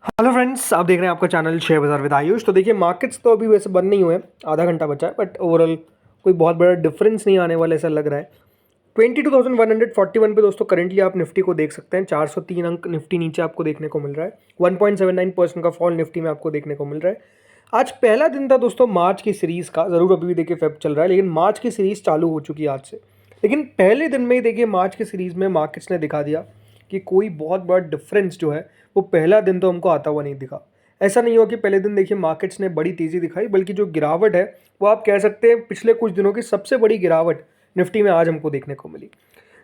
Hello friends, आप देख रहे हैं आपका चैनल शेयर बाजार विद आयुष। तो देखिए, मार्केट्स तो अभी वैसे बंद नहीं हुए हैं, आधा घंटा बचा है, बट ओवरऑल कोई बहुत बड़ा डिफरेंस नहीं आने वाला ऐसा लग रहा है। 22,141 पे दोस्तों करंटली आप निफ्टी को देख सकते हैं। 403 अंक निफ्टी नीचे आपको देखने को मिल रहा है। 1.79% का फॉल निफ्टी में आपको देखने को मिल रहा है। आज पहला दिन था दोस्तों मार्च की सीरीज़ का। ज़रूर अभी भी देखिए फेब चल रहा है, लेकिन मार्च की सीरीज़ चालू हो चुकी है आज से। लेकिन पहले दिन में ही देखिए मार्च की सीरीज़ में मार्केट्स ने दिखा दिया कि कोई बहुत बड़ा डिफरेंस जो है वो पहला दिन तो हमको आता हुआ नहीं दिखा। ऐसा नहीं हुआ कि पहले दिन देखिए मार्केट्स ने बड़ी तेज़ी दिखाई, बल्कि जो गिरावट है वो आप कह सकते हैं पिछले कुछ दिनों की सबसे बड़ी गिरावट निफ्टी में आज हमको देखने को मिली।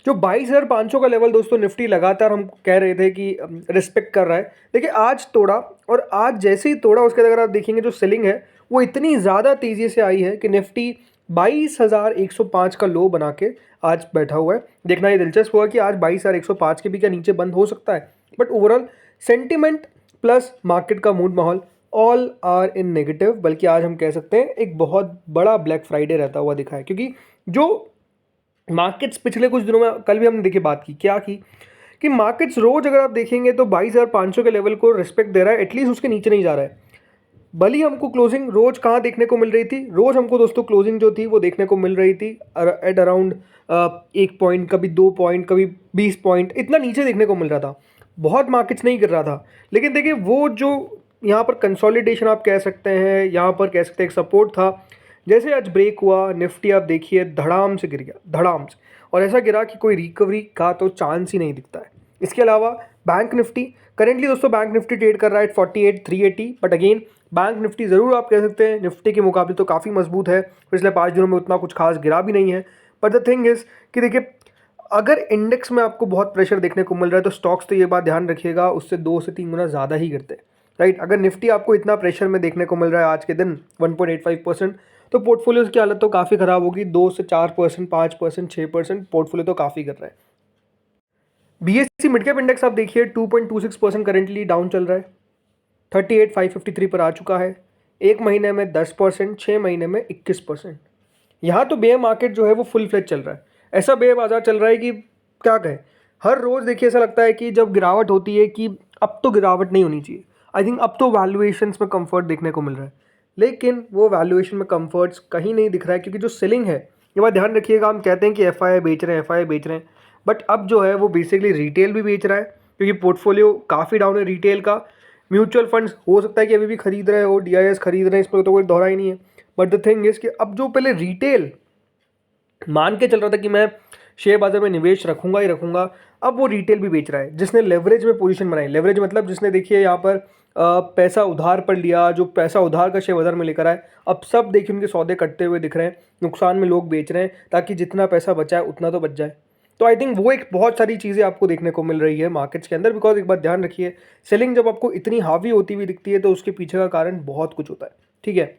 जो 22,500 का लेवल दोस्तों निफ्टी लगातार हम कह रहे थे कि रिस्पेक्ट कर रहा है, देखिए आज तोड़ा। और आज जैसे ही तोड़ा उसके बाद अगर आप देखेंगे जो सेलिंग है वो इतनी ज़्यादा तेज़ी से आई है कि निफ्टी 22,105 का लो बना के आज बैठा हुआ है। देखना ये दिलचस्प हुआ कि आज 22,105 के भी क्या नीचे बंद हो सकता है। But overall sentiment plus market का मूड माहौल ऑल आर इन नेगेटिव। बल्कि आज हम कह सकते हैं एक बहुत बड़ा ब्लैक फ्राइडे रहता हुआ दिखा है, क्योंकि जो मार्केट्स पिछले कुछ दिनों में, कल भी हमने देखिए बात की क्या की कि मार्केट्स रोज अगर आप देखेंगे तो 22,500 के लेवल को रिस्पेक्ट दे रहा है, एटलीस्ट उसके नीचे नहीं जा रहा है। भले ही हमको क्लोजिंग रोज कहाँ देखने को मिल रही थी, रोज हमको दोस्तों क्लोजिंग जो थी वो देखने को मिल रही थी एट अराउंड 1 पॉइंट, कभी 2 पॉइंट, कभी 20 पॉइंट, इतना नीचे देखने को मिल रहा था। बहुत मार्केट्स नहीं गिर रहा था। लेकिन देखिए वो जो यहाँ पर कंसोलिडेशन आप कह सकते हैं, यहाँ पर कह सकते हैं एक सपोर्ट था। जैसे आज ब्रेक हुआ निफ्टी, आप देखिए धड़ाम से गिर गया, धड़ाम से। और ऐसा गिरा कि कोई रिकवरी का तो चांस ही नहीं दिखता है। इसके अलावा बैंक निफ्टी करेंटली दोस्तों, बैंक निफ्टी ट्रेड कर रहा है 48,380। बट अगेन बैंक निफ्टी ज़रूर आप कह सकते हैं निफ्टी के मुकाबले तो काफ़ी मजबूत है। पिछले 5 दिनों में उतना कुछ खास गिरा भी नहीं है। बट द थिंग इज़ कि देखिए, अगर इंडेक्स में आपको बहुत प्रेशर देखने को मिल रहा है तो स्टॉक्स तो ये बात ध्यान रखिएगा उससे 2 से 3 गुना ज़्यादा ही गिरते हैं, राइट। अगर निफ्टी आपको इतना प्रेशर में देखने को मिल रहा है आज के दिन 1.85%, तो पोर्टफोलियोज की हालत तो काफ़ी ख़राब होगी। 2 से 4%, 5%, 6% पोर्टफोलियो तो काफ़ी कर रहा है। बीएससी मिड कैप इंडेक्स आप देखिए 2.26% करेंटली डाउन चल रहा है। 38,553 पर आ चुका है। 1 महीने में 10%, 6 महीने में 21%। यहाँ तो बेयर मार्केट जो है वो फुल फ्लेज चल रहा है। ऐसा बेयर बाजार चल रहा है कि क्या कहें। हर रोज़ देखिए ऐसा लगता है कि जब गिरावट होती है कि अब तो गिरावट नहीं होनी चाहिए। आई थिंक अब तो वैल्यूएशंस में कंफर्ट देखने को मिल रहा है, लेकिन वो वैल्यूएशन में कंफर्ट्स कहीं नहीं दिख रहा है। क्योंकि जो सेलिंग है, ये बात ध्यान रखिएगा, हम कहते हैं कि एफआईआई बेच रहे हैं, एफआईआई बेच रहे हैं, बट अब जो है वो बेसिकली रिटेल भी बेच रहा है, क्योंकि पोर्टफोलियो काफ़ी डाउन है रिटेल का। म्यूचुअल फंड्स हो सकता है कि अभी भी खरीद रहे हो, डीआईएस खरीद रहे हैं, इसमें तो कोई दोहरा ही नहीं है। बट द थिंग इज कि अब जो पहले रिटेल मान के चल रहा था कि मैं शेयर बाजार में निवेश रखूंगा ही रखूंगा, अब वो रिटेल भी बेच रहा है। जिसने लेवरेज में पोजीशन बनाई, लेवरेज मतलब जिसने देखिए यहाँ पर पैसा उधार पर लिया, जो पैसा उधार का शेयर बाजार में लेकर आए, अब सब देखिए उनके सौदे कटते हुए दिख रहे हैं। नुकसान में लोग बेच रहे हैं ताकि जितना पैसा बचा है उतना तो बच जाए। तो आई थिंक वो एक बहुत सारी चीज़ें आपको देखने को मिल रही है मार्केट्स के अंदर। बिकॉज एक बात ध्यान रखिए, सेलिंग जब आपको इतनी हावी होती हुई दिखती है तो उसके पीछे का कारण बहुत कुछ होता है, ठीक है।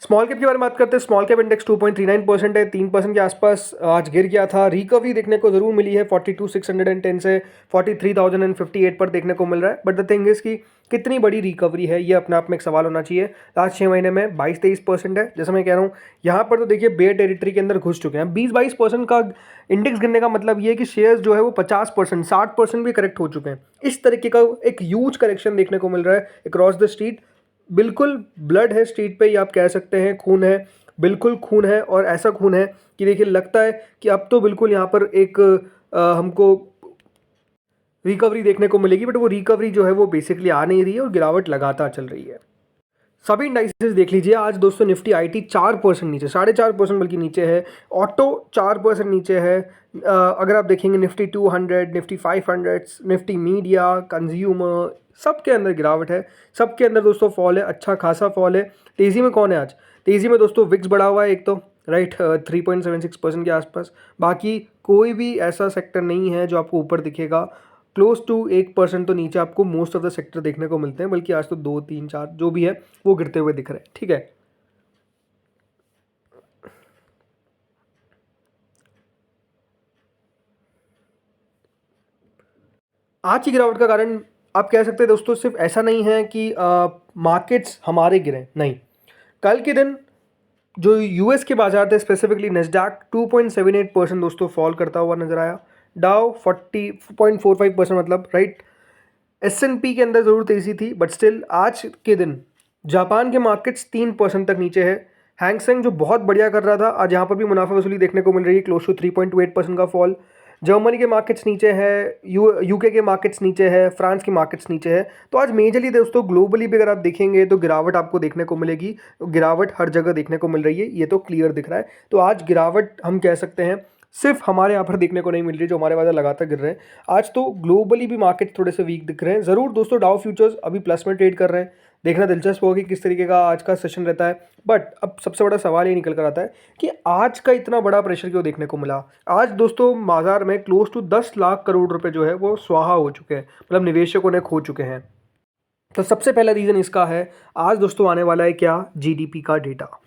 स्मॉल कैप के बारे में बात करते हैं। स्मॉल कैप इंडेक्स 2.39% है, 3% के आसपास आज गिर गया था। रिकवरी देखने को जरूर मिली है, 42,610 से 43,058 पर देखने को मिल रहा है। बट द थिंग इज कि कितनी बड़ी रिकवरी है ये अपने आप में एक सवाल होना चाहिए। लास्ट 6 महीने में 22-23% है। जैसा मैं कह रहा हूँ, यहाँ पर तो देखिए बेयर टेरिटरी के अंदर घुस चुके हैं। 20-22% का इंडेक्स गिरने का मतलब ये है कि शेयर्स जो है वो 50%, 60% भी करेक्ट हो चुके हैं। इस तरीके का एक ह्यूज करेक्शन देखने को मिल रहा है अक्रॉस द स्ट्रीट। बिल्कुल ब्लड है स्ट्रीट पे, ये आप कह सकते हैं, खून है, बिल्कुल खून है। और ऐसा खून है कि देखिए लगता है कि अब तो बिल्कुल यहाँ पर एक हमको रिकवरी देखने को मिलेगी। बट वो रिकवरी जो है वो बेसिकली आ नहीं रही है और गिरावट लगातार चल रही है। सभी इंडाइसेस देख लीजिए आज दोस्तों। निफ्टी आईटी 4% नीचे, 4.5% बल्कि नीचे है। ऑटो 4% नीचे है। अगर आप देखेंगे Nifty 200, Nifty 500, Nifty media, consumer, सबके अंदर गिरावट है। सबके अंदर दोस्तों फॉल है, अच्छा खासा फॉल है। तेज़ी में कौन है आज? तेज़ी में दोस्तों विक्स बढ़ा हुआ है एक तो, राइट, 3.76% के आसपास। बाकी कोई भी ऐसा सेक्टर नहीं है जो आपको ऊपर दिखेगा। क्लोज टू 1% तो नीचे आपको मोस्ट ऑफ द सेक्टर देखने को मिलते हैं। बल्कि आज तो 2, 3, 4 जो भी है वो गिरते हुए दिख रहे हैं, ठीक है। आज की गिरावट का कारण आप कह सकते हैं दोस्तों, सिर्फ ऐसा नहीं है कि मार्केट्स हमारे गिरे, नहीं। कल के दिन जो यूएस के बाजार थे, स्पेसिफिकली नेस्डैक 2.78% दोस्तों फॉल करता हुआ नजर आया। डाउ 40.45%, मतलब राइट। S&P के अंदर ज़रूर तेज़ी थी, बट स्टिल आज के दिन जापान के मार्केट्स 3% तक नीचे है। हैंगसेंग जो बहुत बढ़िया कर रहा था, आज यहाँ पर भी मुनाफा वसूली देखने को मिल रही है, क्लोज टू 3.8% का फॉल। जर्मनी के मार्केट्स नीचे है, यूके के मार्केट्स नीचे है, फ्रांस के मार्केट्स नीचे है। तो आज मेजरली दोस्तों ग्लोबली भी अगर आप देखेंगे तो गिरावट आपको देखने को मिलेगी। गिरावट हर जगह देखने को मिल रही है, ये तो क्लियर दिख रहा है। तो आज गिरावट हम कह सकते हैं सिर्फ हमारे यहाँ पर देखने को नहीं मिल रही, जो हमारे बाजार लगातार गिर रहे हैं। आज तो ग्लोबली भी मार्केट थोड़े से वीक दिख रहे हैं। ज़रूर दोस्तों डाउ फ्यूचर्स अभी प्लस में ट्रेड कर रहे हैं, देखना दिलचस्प होगा कि किस तरीके का आज का सेशन रहता है। बट अब सबसे बड़ा सवाल ये निकल कर आता है कि आज का इतना बड़ा प्रेशर क्यों देखने को मिला। आज दोस्तों बाजार में क्लोज टू 10 लाख करोड़ रुपए जो है वो स्वाहा हो चुके हैं, मतलब निवेशकों ने खो चुके हैं। तो सबसे पहला रीज़न इसका है, आज दोस्तों आने वाला है क्या, जीडीपी का डेटा।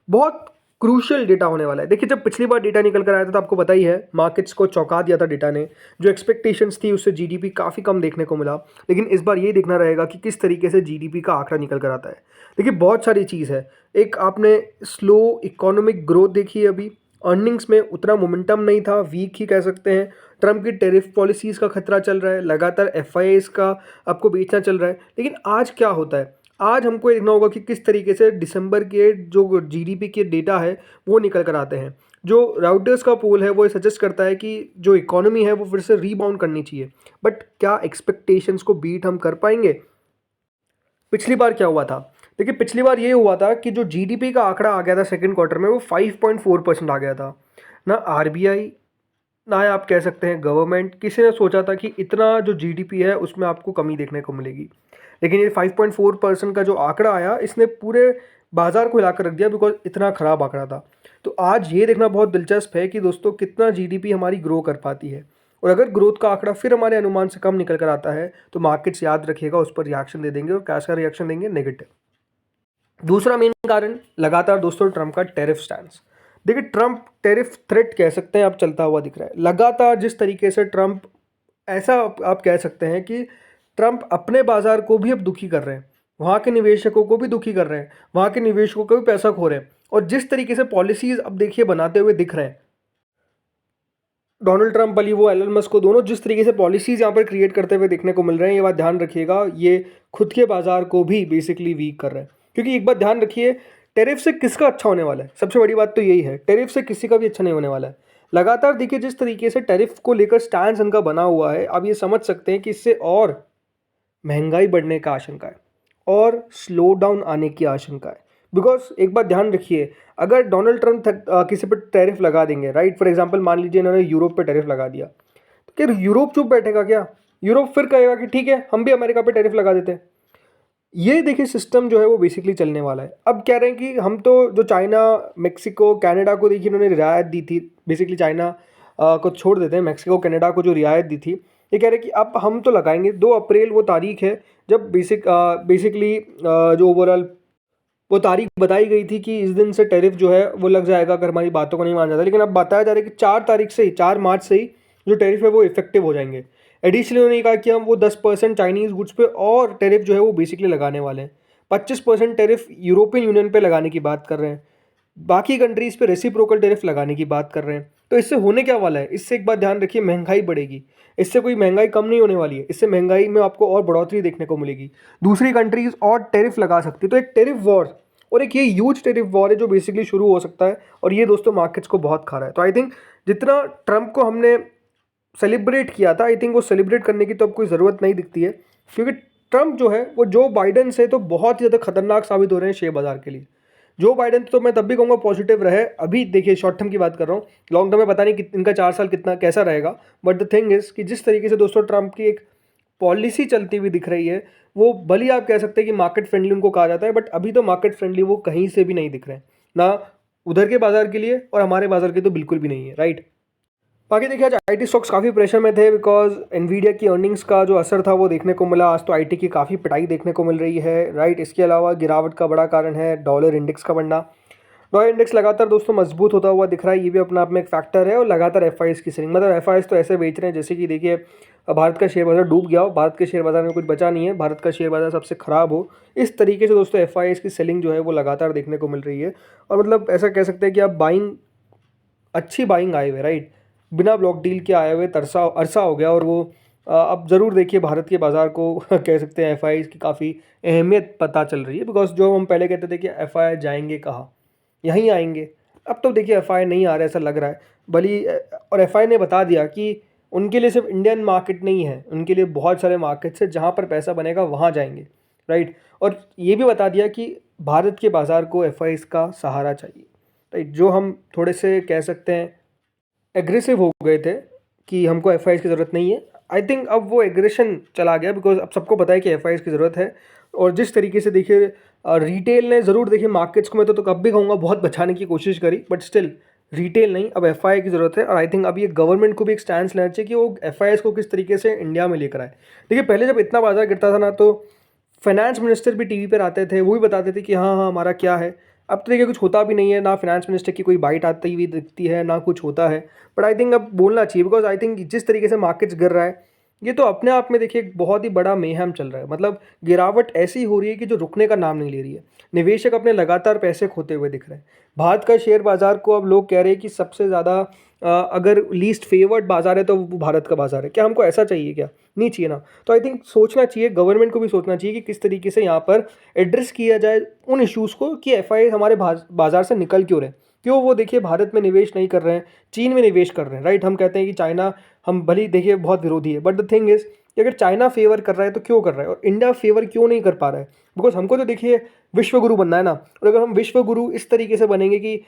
बहुत क्रूशियल डेटा होने वाला है। देखिए जब पिछली बार डेटा निकल कर आया था तो आपको पता ही है मार्केट्स को चौंका दिया था डेटा ने। जो एक्सपेक्टेशंस थी उससे जीडीपी काफ़ी कम देखने को मिला, लेकिन इस बार ये देखना रहेगा कि किस तरीके से जीडीपी का आंकड़ा निकल कर आता है। देखिए बहुत सारी चीज़ है। एक आपने स्लो इकोनॉमिक ग्रोथ देखी है, अभी अर्निंग्स में उतना मोमेंटम नहीं था, वीक ही कह सकते हैं। ट्रम्प की टेरिफ पॉलिसीज़ का खतरा चल रहा है, लगातार एफआईआईज़ का आपको बेचना चल रहा है। लेकिन आज क्या होता है, आज हमको ये देखना होगा कि किस तरीके से दिसंबर के जो जीडीपी के डेटा है वो निकल कर आते हैं। जो राउटर्स का पोल है वो सजेस्ट करता है कि जो इकोनॉमी है वो फिर से रीबाउंड करनी चाहिए, बट क्या एक्सपेक्टेशंस को बीट हम कर पाएंगे। पिछली बार क्या हुआ था, देखिए पिछली बार ये हुआ था कि जो जीडीपी का आंकड़ा आ गया था सेकंड क्वार्टर में वो 5.4% आ गया था। ना आरबीआई ना आप कह सकते हैं गवर्नमेंट, किसी ने सोचा था कि इतना जो जीडीपी है उसमें आपको कमी देखने को मिलेगी। लेकिन ये 5.4% का जो आंकड़ा आया इसने पूरे बाजार को हिलाकर रख दिया, बिकॉज इतना ख़राब आंकड़ा था। तो आज ये देखना बहुत दिलचस्प है कि दोस्तों कितना जीडीपी हमारी ग्रो कर पाती है। और अगर ग्रोथ का आंकड़ा फिर हमारे अनुमान से कम निकल कर आता है तो मार्केट्स याद रखिएगा उस पर रिएक्शन दे देंगे, और कैसा रिएक्शन देंगे, नेगेटिव। दूसरा मेन कारण लगातार दोस्तों ट्रम्प का टेरिफ स्टैंस। देखिए ट्रम्प टेरिफ थ्रेट कह सकते हैं आप, चलता हुआ दिख रहा है लगातार। जिस तरीके से ट्रम्प, ऐसा आप कह सकते हैं कि ट्रम्प अपने बाजार को भी अब दुखी कर रहे हैं, वहाँ के निवेशकों को भी दुखी कर रहे हैं, वहाँ के निवेशकों को भी पैसा खो रहे हैं। और जिस तरीके से पॉलिसीज अब देखिए बनाते हुए दिख रहे हैं, डोनाल्ड ट्रम्प भली वो एलन मस्क को, दोनों जिस तरीके से पॉलिसीज यहाँ पर क्रिएट करते हुए देखने को मिल रहे हैं, ये बात ध्यान रखिएगा, ये खुद के बाजार को भी बेसिकली वीक कर रहे हैं। क्योंकि एक बात ध्यान रखिए, टेरिफ से किसका अच्छा होने वाला है, सबसे बड़ी बात तो यही है, टेरिफ से किसी का भी अच्छा नहीं होने वाला है। लगातार देखिए जिस तरीके से टेरिफ को लेकर स्टैंड इनका बना हुआ है, आप ये समझ सकते हैं कि इससे और महंगाई बढ़ने का आशंका है और स्लो डाउन आने की आशंका है। बिकॉज एक बात ध्यान रखिए, अगर डोनाल्ड ट्रम्प किसी पर टैरिफ लगा देंगे, राइट, फॉर एग्जांपल मान लीजिए इन्होंने यूरोप पे टैरिफ लगा दिया, तो क्या यूरोप चुप बैठेगा क्या? यूरोप फिर कहेगा कि ठीक है हम भी अमेरिका पे टैरिफ लगा देते हैं। ये देखिए सिस्टम जो है वो बेसिकली चलने वाला है। अब कह रहे हैं कि हम तो जो चाइना, मेक्सिको, कनाडा को देखिए इन्होंने रियायत दी थी, बेसिकली चाइना को छोड़ देते हैं, मेक्सिको कनाडा को जो रियायत दी थी, ये कह रहे हैं कि अब हम तो लगाएंगे। 2 अप्रैल वो तारीख है जब बेसिकली जो ओवरऑल वो तारीख बताई गई थी कि इस दिन से टैरिफ जो है वो लग जाएगा अगर हमारी बातों को नहीं माना जाता। लेकिन अब बताया जा रहा है कि 4 तारीख से ही, 4 मार्च से ही जो टैरिफ है वो इफेक्टिव हो जाएंगे। एडिशनली उन्होंने कहा कि हम वो 10% चाइनीज़ गुड्स पे और टैरिफ जो है वो बेसिकली लगाने वाले हैं। 25% टैरिफ यूरोपियन यूनियन पे लगाने की बात कर रहे हैं, बाकी कंट्रीज़ पे रेसिप्रोकल टैरिफ लगाने की बात कर रहे हैं। तो इससे होने क्या वाला है, इससे एक बात ध्यान रखिए, महंगाई बढ़ेगी। इससे कोई महंगाई कम नहीं होने वाली है, इससे महंगाई में आपको और बढ़ोतरी देखने को मिलेगी। दूसरी कंट्रीज़ और टैरिफ लगा सकती है। तो एक टैरिफ वॉर और एक ये ह्यूज टैरिफ वॉर है जो बेसिकली शुरू हो सकता है, और ये दोस्तों मार्केट्स को बहुत खा रहा है। तो आई थिंक जितना ट्रम्प को हमने सेलिब्रेट किया था, आई थिंक वो सेलिब्रेट करने की तो अब कोई ज़रूरत नहीं दिखती है, क्योंकि ट्रम्प जो है वो जो बाइडन से तो बहुत ही ज़्यादा खतरनाक साबित हो रहे हैं शेयर बाजार के लिए। जो बाइडन तो मैं तब भी कहूँगा पॉजिटिव रहे, अभी देखिए शॉर्ट टर्म की बात कर रहा हूँ, लॉन्ग टर्म में पता नहीं कि इनका 4 साल कितना कैसा रहेगा। बट द थिंग इज़ कि जिस तरीके से दोस्तों ट्रम्प की एक पॉलिसी चलती हुई दिख रही है, वो भले आप कह सकते हैं कि मार्केट फ्रेंडली उनको कहा जाता है, बट अभी तो मार्केट फ्रेंडली वो कहीं से भी नहीं दिख रहे हैं, ना उधर के बाजार के लिए और हमारे बाजार के तो बिल्कुल भी नहीं है, राइट। बाकी देखिए आज आईटी स्टॉक्स काफ़ी प्रेशर में थे, बिकॉज एनवीडिया की अर्निंग्स का जो असर था वो देखने को मिला। आज तो आईटी की काफ़ी पिटाई देखने को मिल रही है, राइट। इसके अलावा गिरावट का बड़ा कारण है डॉलर इंडेक्स का बढ़ना। डॉलर इंडेक्स लगातार दोस्तों मजबूत होता हुआ दिख रहा है, ये भी अपना आप में एक फैक्टर है। और लगातार एफआईएस की सेलिंग, मतलब एफआईएस तो ऐसे बेच रहे हैं जैसे कि देखिए भारत का शेयर बाजार डूब गया हो, भारत के शेयर बाजार में कुछ बचा नहीं है, भारत का शेयर बाजार सबसे खराब हो। इस तरीके से दोस्तों एफआईएस की सेलिंग जो है वो लगातार देखने को मिल रही है। और मतलब ऐसा कह सकते हैं कि आप बाइंग, अच्छी बाइंग आए हुए, राइट, बिना ब्लॉक डील के आए हुए अरसा हो गया, और वो अब ज़रूर देखिए भारत के बाज़ार को कह सकते हैं एफ की काफ़ी अहमियत पता चल रही है, बिकॉज जो हम पहले कहते थे कि एफ जाएंगे कहाँ, यहीं आएंगे। अब तो देखिए एफ नहीं आ रहा है ऐसा लग रहा है, भली और एफ ने बता दिया कि उनके लिए सिर्फ इंडियन मार्केट नहीं है, उनके लिए बहुत सारे मार्केट्स है जहाँ पर पैसा बनेगा वहाँ जाएंगे, राइट। और ये भी बता दिया कि भारत के बाज़ार को एफ का सहारा चाहिए, राइट। जो हम थोड़े से कह सकते हैं एग्रेसिव हो गए थे कि हमको एफ की ज़रूरत नहीं है, आई थिंक अब वो एग्रेशन चला गया, बिकॉज अब सबको पता है कि एफ की ज़रूरत है। और जिस तरीके से देखिए रिटेल ने ज़रूर देखिए मार्केट्स को मैं तो कब भी कहूँगा बहुत बचाने की कोशिश करी, बट स्टिल रिटेल नहीं, अब एफ की ज़रूरत है। और आई थिंक अब ये गवर्नमेंट को भी एक स्टैंड लेना चाहिए कि वो एफ को किस तरीके से इंडिया में लेकर आए। देखिए पहले जब इतना बाजार गिरता था ना, तो फाइनेंस मिनिस्टर भी टीवी पर आते थे, वो भी बताते थे कि हाँ हाँ हमारा क्या है। अब तो देखिए कुछ होता भी नहीं है, ना फाइनेंस मिनिस्टर की कोई बाइट आती हुई दिखती है, ना कुछ होता है। बट आई थिंक अब बोलना चाहिए, बिकॉज आई थिंक जिस तरीके से मार्केट्स गिर रहा है, ये तो अपने आप में देखिए एक बहुत ही बड़ा मेहम चल रहा है। मतलब गिरावट ऐसी हो रही है कि जो रुकने का नाम नहीं ले रही है। निवेशक अपने लगातार पैसे खोते हुए दिख रहे हैं। भारत का शेयर बाजार को अब लोग कह रहे हैं कि सबसे ज़्यादा अगर लीस्ट फेवर्ड बाजार है तो वो भारत का बाजार है। क्या हमको ऐसा चाहिए? क्या नहीं चाहिए ना। तो आई थिंक सोचना चाहिए, गवर्नमेंट को भी सोचना चाहिए कि किस तरीके से यहाँ पर एड्रेस किया जाए उन इश्यूज़ को कि एफ हमारे बाजार से निकल क्यों रहे, क्यों वो देखिए भारत में निवेश नहीं कर रहे हैं, चीन में निवेश कर रहे हैं, राइट। हम कहते हैं कि चाइना, हम भले ही देखिए बहुत विरोधी है, बट द थिंग इज़ कि अगर चाइना फेवर कर रहा है तो क्यों कर रहा है और इंडिया फेवर क्यों नहीं कर पा रहा है? बिकॉज हमको तो देखिए विश्व गुरु बनना है ना। और अगर हम विश्व गुरु इस तरीके से बनेंगे कि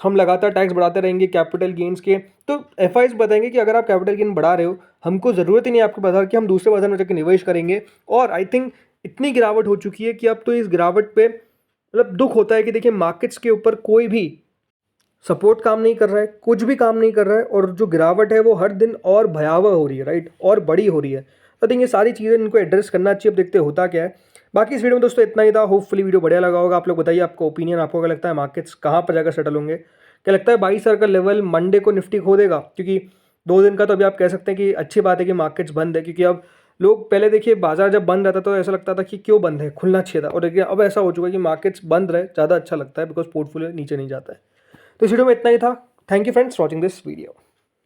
हम लगातार टैक्स बढ़ाते रहेंगे कैपिटल गेन्स के, तो एफ बताएंगे कि अगर आप कैपिटल गेन बढ़ा रहे हो, हमको ज़रूरत ही नहीं है आपके बाजार की, हम दूसरे बाजार में जाकर निवेश करेंगे। और आई थिंक इतनी गिरावट हो चुकी है कि अब तो इस गिरावट पे मतलब दुख होता है कि देखिए मार्केट्स के ऊपर कोई भी सपोर्ट काम नहीं कर रहा है, कुछ भी काम नहीं कर रहा है, और जो गिरावट है वो हर दिन और भयावह हो रही है, राइट, और बड़ी हो रही है। तो आई थिंक ये सारी चीज़ें इनको एड्रेस करना चाहिए। अब देखते होता क्या है। बाकी इस वीडियो में दोस्तों इतना ही था। होपफुली वीडियो बढ़िया लगा होगा। आप लोग बताइए आपका ओपिनियन, आपको क्या लगता है मार्केट्स कहाँ पर जाकर सेटल होंगे? क्या लगता है 22,000 का लेवल मंडे को निफ्टी खो देगा? क्योंकि 2 दिन का तो अभी आप कह सकते हैं कि अच्छी बात है कि मार्केट्स बंद है, क्योंकि अब लोग पहले देखिए बाजार जब बंद रहता तो ऐसा लगता था कि क्यों बंद है, खुलना चाहिए था। और देखिए अब ऐसा हो चुका है कि मार्केट्स बंद रहे ज़्यादा अच्छा लगता है, बिकॉज पोर्टफोलियो नीचे नहीं जाता है। तो इस वीडियो में इतना ही था। Thank you friends watching this video.